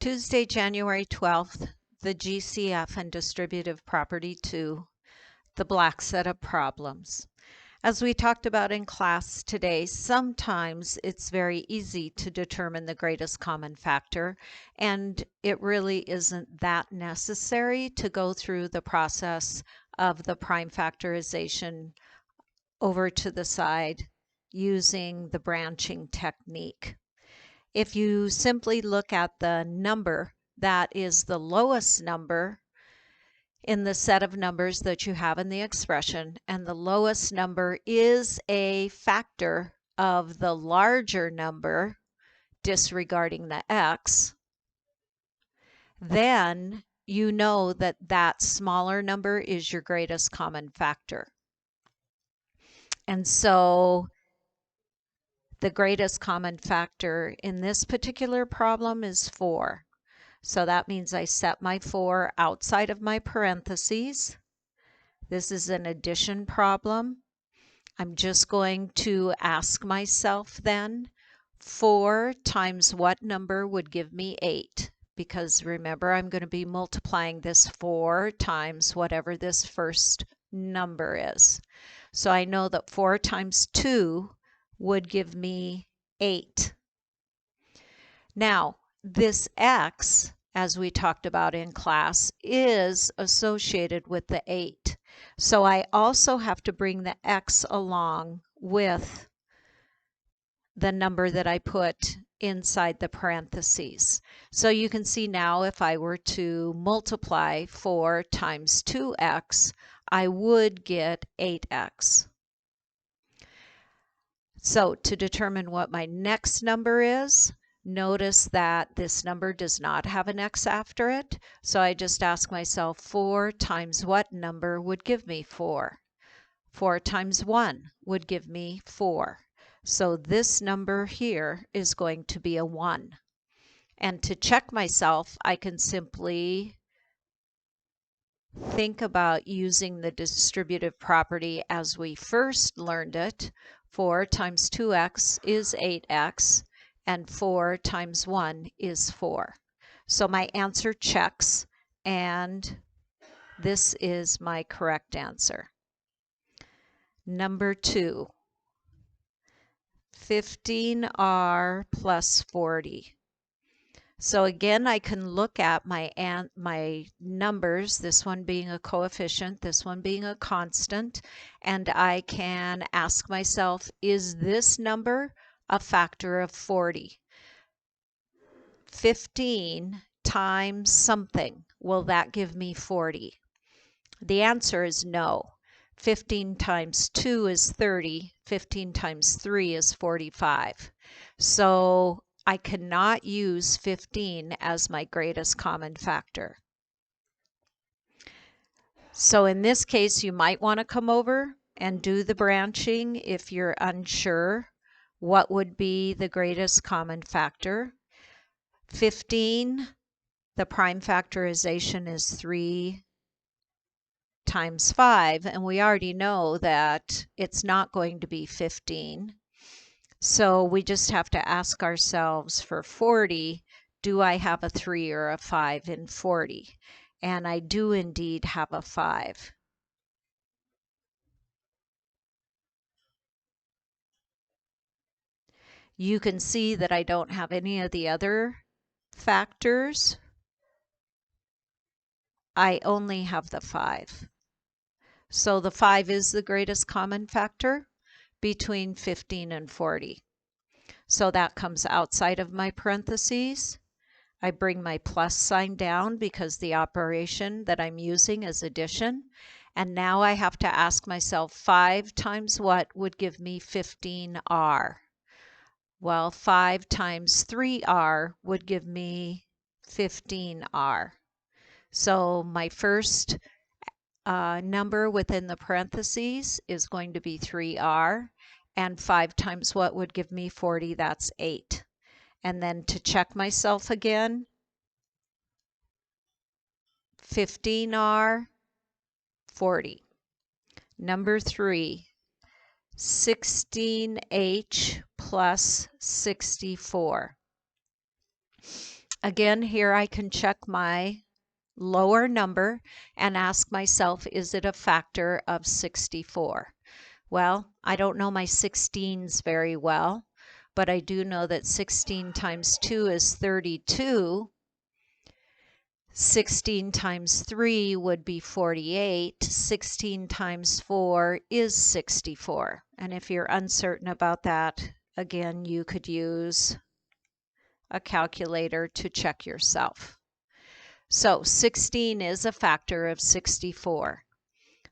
Tuesday, January 12th, the GCF and Distributive Property 2, the black set of problems. As we talked about in class today, sometimes it's very easy to determine the greatest common factor, and it really isn't that necessary to go through the process of the prime factorization over to the side using the branching technique. If you simply look at the number that is the lowest number in the set of numbers that you have in the expression, and the lowest number is a factor of the larger number, disregarding the x, then you know that that smaller number is your greatest common factor. And so the greatest common factor in this particular problem is 4. So that means I set my 4 outside of my parentheses. This is an addition problem. I'm just going to ask myself then, 4 times what number would give me 8? Because remember, I'm going to be multiplying this 4 times whatever this first number is. So I know that 4 times 2 would give me 8. Now, this x, as we talked about in class, is associated with the 8. So I also have to bring the x along with the number that I put inside the parentheses. So you can see now if I were to multiply 4 times 2x, I would get 8x. So to determine what my next number is, notice that this number does not have an x after it. So I just ask myself, 4 times what number would give me 4? 4 times 1 would give me 4. So this number here is going to be a 1. And to check myself, I can simply think about using the distributive property as we first learned it. 4 times 2x is 8x, and 4 times 1 is 4. So my answer checks, and this is my correct answer. Number 2, 15r plus 40. So again, I can look at my numbers, this one being a coefficient, this one being a constant, and I can ask myself, is this number a factor of 40? 15 times something, will that give me 40? The answer is no. 15 times 2 is 30, 15 times 3 is 45. So I cannot use 15 as my greatest common factor. So in this case, you might want to come over and do the branching if you're unsure what would be the greatest common factor. 15, the prime factorization is 3 times 5, and we already know that it's not going to be 15. So we just have to ask ourselves for 40, do I have a 3 or a 5 in 40? And I do indeed have a 5. You can see that I don't have any of the other factors. I only have the 5. So the 5 is the greatest common factor between 15 and 40. So that comes outside of my parentheses. I bring my plus sign down because the operation that I'm using is addition. And now I have to ask myself, 5 times what would give me 15r? Well, 5 times 3r would give me 15r. So my first number within the parentheses is going to be 3r, and 5 times what would give me 40? That's 8. And then to check myself again, 15r, 40. Number 3, 16h plus 64. Again, here I can check my lower number and ask myself, is it a factor of 64? Well, I don't know my 16s very well, but I do know that 16 times 2 is 32. 16 times 3 would be 48. 16 times 4 is 64. And if you're uncertain about that, again, you could use a calculator to check yourself. So 16 is a factor of 64.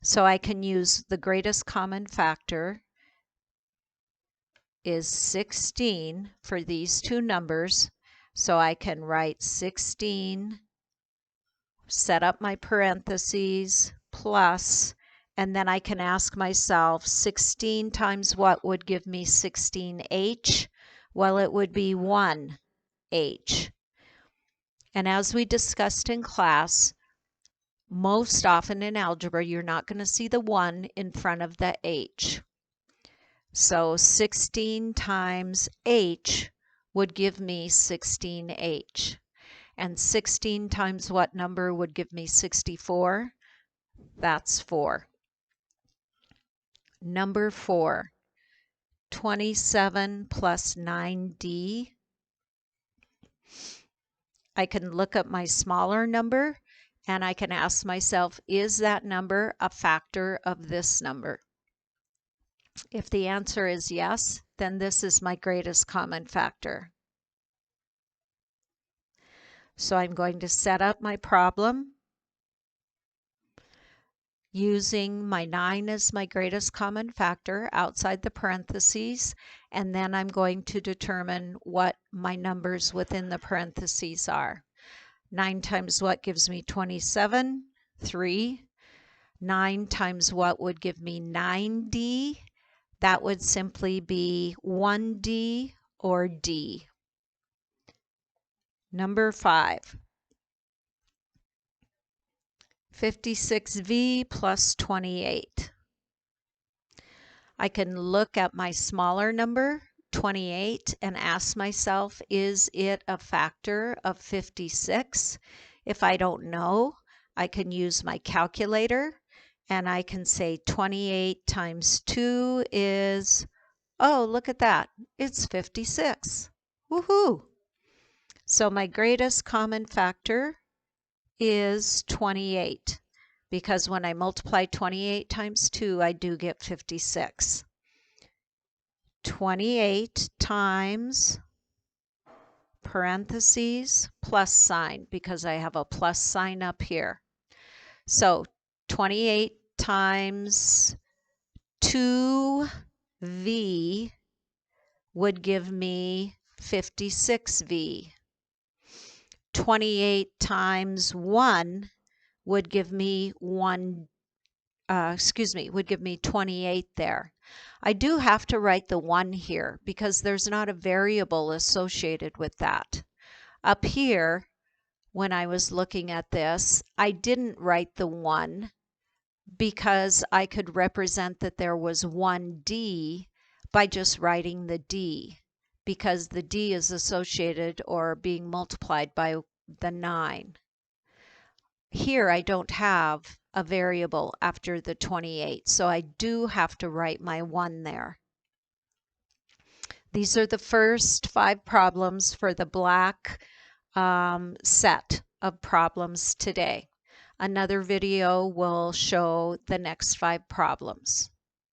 So I can use the greatest common factor is 16 for these two numbers. So I can write 16, set up my parentheses, plus, and then I can ask myself 16 times what would give me 16h? Well, it would be 1h. And as we discussed in class, most often in algebra, you're not going to see the 1 in front of the h. So 16 times h would give me 16h. And 16 times what number would give me 64? That's 4. Number 4, 27 plus 9d. I can look at my smaller number and I can ask myself, is that number a factor of this number? If the answer is yes, then this is my greatest common factor. So I'm going to set up my problem using my 9 as my greatest common factor outside the parentheses, and then I'm going to determine what my numbers within the parentheses are. 9 times what gives me 27? 3. 9 times what would give me 9d? That would simply be 1d or d. Number 5. 56v plus 28. I can look at my smaller number, 28, and ask myself, is it a factor of 56? If I don't know, I can use my calculator and I can say 28 times 2 is, oh, look at that, it's 56. Woohoo! So my greatest common factor is 28, because when I multiply 28 times 2, I do get 56. 28 times parentheses plus sign, because I have a plus sign up here. So 28 times 2v would give me 56v. 28 times 1 would give me would give me 28 there. I do have to write the 1 here because there's not a variable associated with that. Up here, when I was looking at this, I didn't write the 1 because I could represent that there was 1d by just writing the d, because the d is associated or being multiplied by the 9. Here I don't have a variable after the 28, so I do have to write my 1 there. These are the first 5 problems for the black set of problems today. Another video will show the next 5 problems.